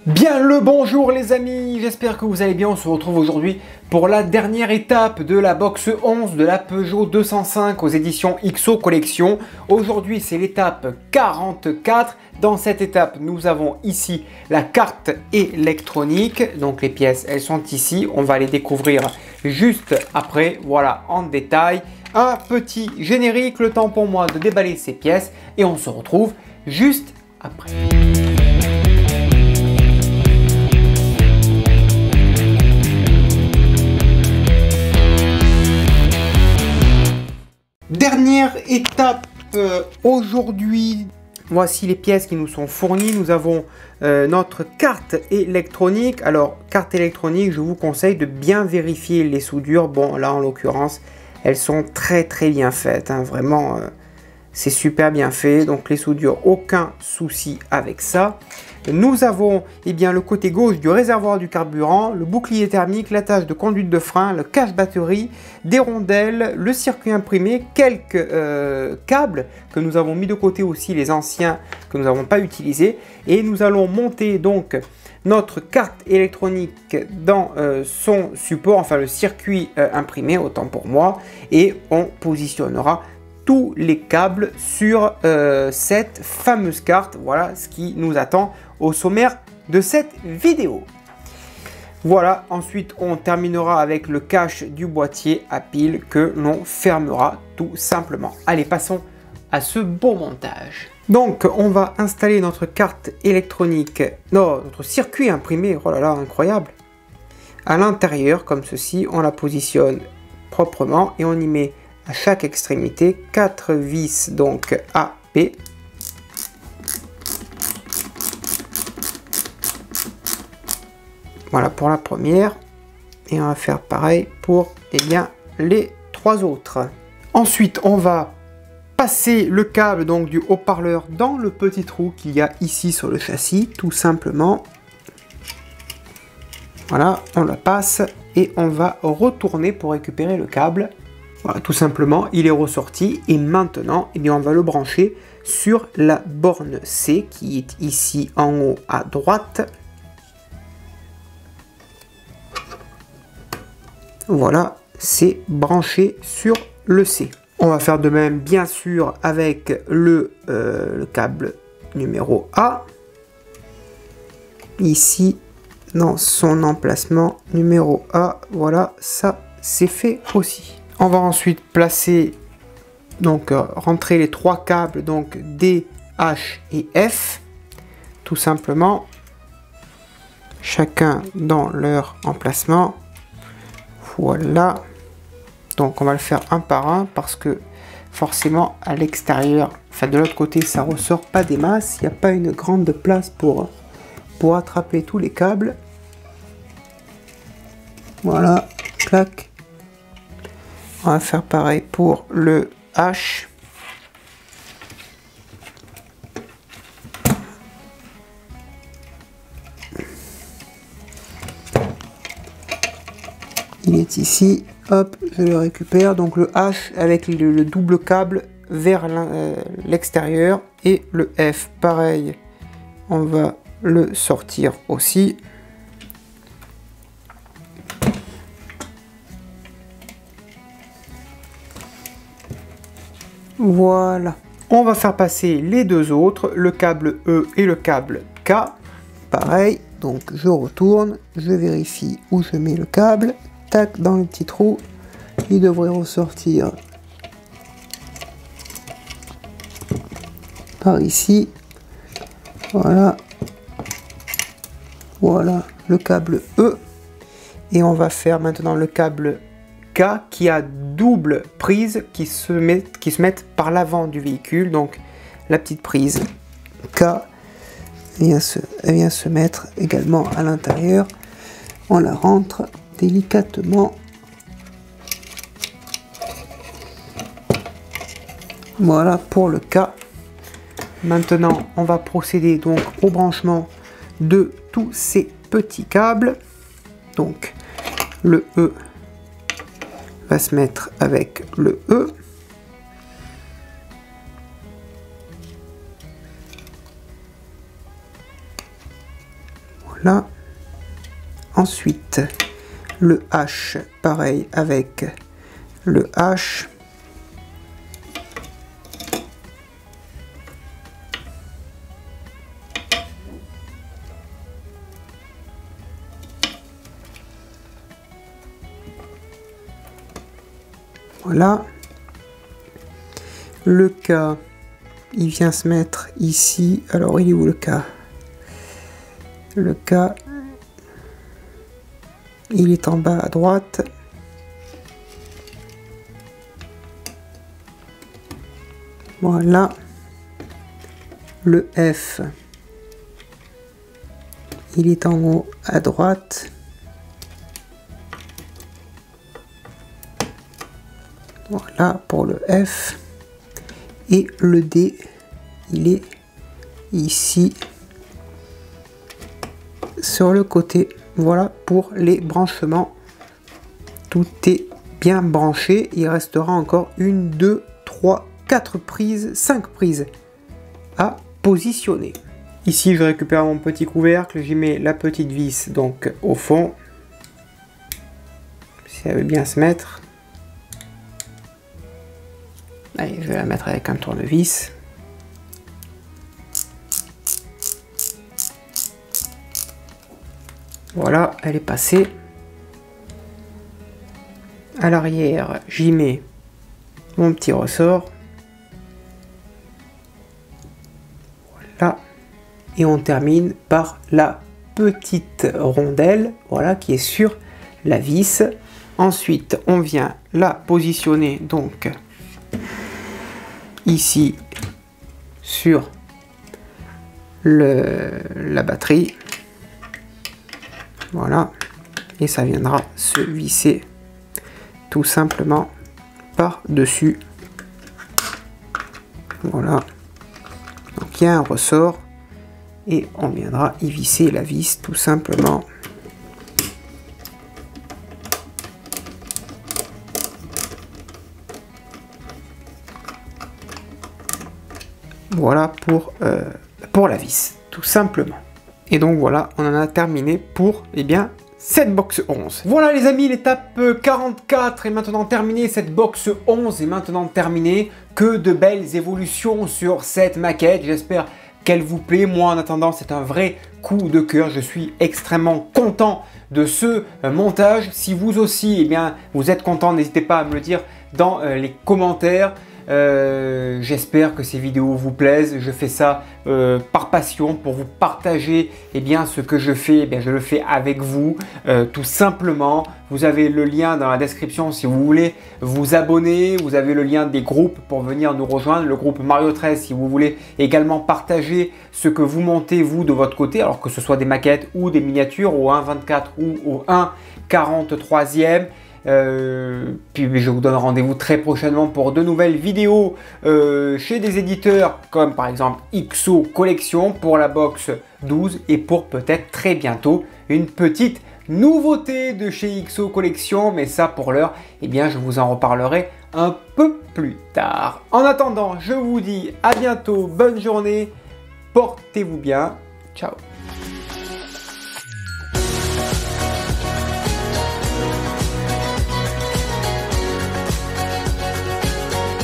Bien le bonjour les amis, j'espère que vous allez bien. On se retrouve aujourd'hui pour la dernière étape de la box 11 de la Peugeot 205 aux éditions XO Collection. Aujourd'hui c'est l'étape 44. Dans cette étape nous avons ici la carte électronique. Donc les pièces elles sont ici, on va les découvrir juste après, voilà en détail. Un petit générique, le temps pour moi de déballer ces pièces et on se retrouve juste après. Dernière étape aujourd'hui, voici les pièces qui nous sont fournies. Nous avons notre carte électronique. Alors, carte électronique, je vous conseille de bien vérifier les soudures. Bon, là en l'occurrence, elles sont très bien faites. Hein. Vraiment, c'est super bien fait. Donc les soudures, aucun souci avec ça. Nous avons le côté gauche du réservoir du carburant, le bouclier thermique, l'attache de conduite de frein, le cache-batterie, des rondelles, le circuit imprimé, quelques câbles que nous avons mis de côté aussi, les anciens que nous n'avons pas utilisés. Et nous allons monter donc notre carte électronique dans son support, enfin le circuit imprimé, autant pour moi, et on positionnera tous les câbles sur cette fameuse carte. Voilà ce qui nous attend au sommaire de cette vidéo. Voilà, ensuite on terminera avec le cache du boîtier à pile que l'on fermera tout simplement. Allez, passons à ce beau montage. Donc on va installer notre carte électronique, non, notre circuit imprimé, oh là là, incroyable. À l'intérieur, comme ceci, on la positionne proprement et on y met à chaque extrémité 4 vis donc AP. Voilà pour la première et on va faire pareil pour les 3 autres. Ensuite on va passer le câble donc du haut-parleur dans le petit trou qu'il y a ici sur le châssis, tout simplement. Voilà, on la passe et on va retourner pour récupérer le câble. Voilà, tout simplement, il est ressorti et maintenant, on va le brancher sur la borne C qui est ici en haut à droite. Voilà, c'est branché sur le C. On va faire de même, bien sûr, avec le câble numéro A. Ici, dans son emplacement numéro A, voilà, ça c'est fait aussi. On va ensuite placer, donc rentrer les 3 câbles, donc D, H et F, tout simplement, chacun dans leur emplacement. Voilà, donc on va le faire un par un parce que forcément à l'extérieur, enfin de l'autre côté, ça ressort pas des masses, il n'y a pas une grande place pour attraper tous les câbles. Voilà, clac. On va faire pareil pour le H. Il est ici, hop, je le récupère. Donc le H avec le double câble vers l'extérieur et le F, pareil, on va le sortir aussi. Voilà. On va faire passer les deux autres, le câble E et le câble K. Pareil, donc je retourne, je vérifie où je mets le câble. Tac, dans le petit trou. Il devrait ressortir par ici. Voilà. Voilà le câble E. Et on va faire maintenant le câble K qui a double prise qui se mettent par l'avant du véhicule. Donc la petite prise K vient se mettre également à l'intérieur. On la rentre délicatement. Voilà pour le K. Maintenant on va procéder donc au branchement de tous ces petits câbles. Donc le E va se mettre avec le E. Voilà. Ensuite, le H, pareil avec le H. Voilà. Le K, il vient se mettre ici. Alors, il est où le K? Le K, il est en bas à droite. Voilà. Le F, il est en haut à droite. Voilà pour le F. Et le D, il est ici sur le côté. Voilà pour les branchements. Tout est bien branché. Il restera encore 1, 2, 3, 4 prises, 5 prises à positionner. Ici, je récupère mon petit couvercle. J'y mets la petite vis donc au fond. Si elle veut bien se mettre. Allez, je vais la mettre avec un tournevis. Voilà, elle est passée. À l'arrière, j'y mets mon petit ressort. Voilà. Et on termine par la petite rondelle, voilà, qui est sur la vis. Ensuite, on vient la positionner donc ici sur la batterie. Voilà, et ça viendra se visser tout simplement par dessus. Voilà, donc il y a un ressort et on viendra y visser la vis tout simplement. Voilà pour la vis, tout simplement. Et donc voilà, on en a terminé pour, eh bien, cette box 11. Voilà les amis, l'étape 44 est maintenant terminée, cette box 11 est maintenant terminée. Que de belles évolutions sur cette maquette, j'espère qu'elle vous plaît. Moi en attendant, c'est un vrai coup de cœur, je suis extrêmement content de ce montage. Si vous aussi, eh bien, vous êtes content, n'hésitez pas à me le dire dans les commentaires. J'espère que ces vidéos vous plaisent. Je fais ça par passion pour vous partager ce que je fais. Je le fais avec vous tout simplement. Vous avez le lien dans la description si vous voulez vous abonner. Vous avez le lien des groupes pour venir nous rejoindre. Le groupe Mario 13 si vous voulez également partager ce que vous montez vous de votre côté. Alors que ce soit des maquettes ou des miniatures au 1.24 ou au 1.43e. Puis je vous donne rendez-vous très prochainement pour de nouvelles vidéos chez des éditeurs comme par exemple XO Collection pour la box 12 et pour peut-être très bientôt une petite nouveauté de chez XO Collection, mais ça pour l'heure, je vous en reparlerai un peu plus tard. En attendant, je vous dis à bientôt, bonne journée, portez-vous bien, ciao.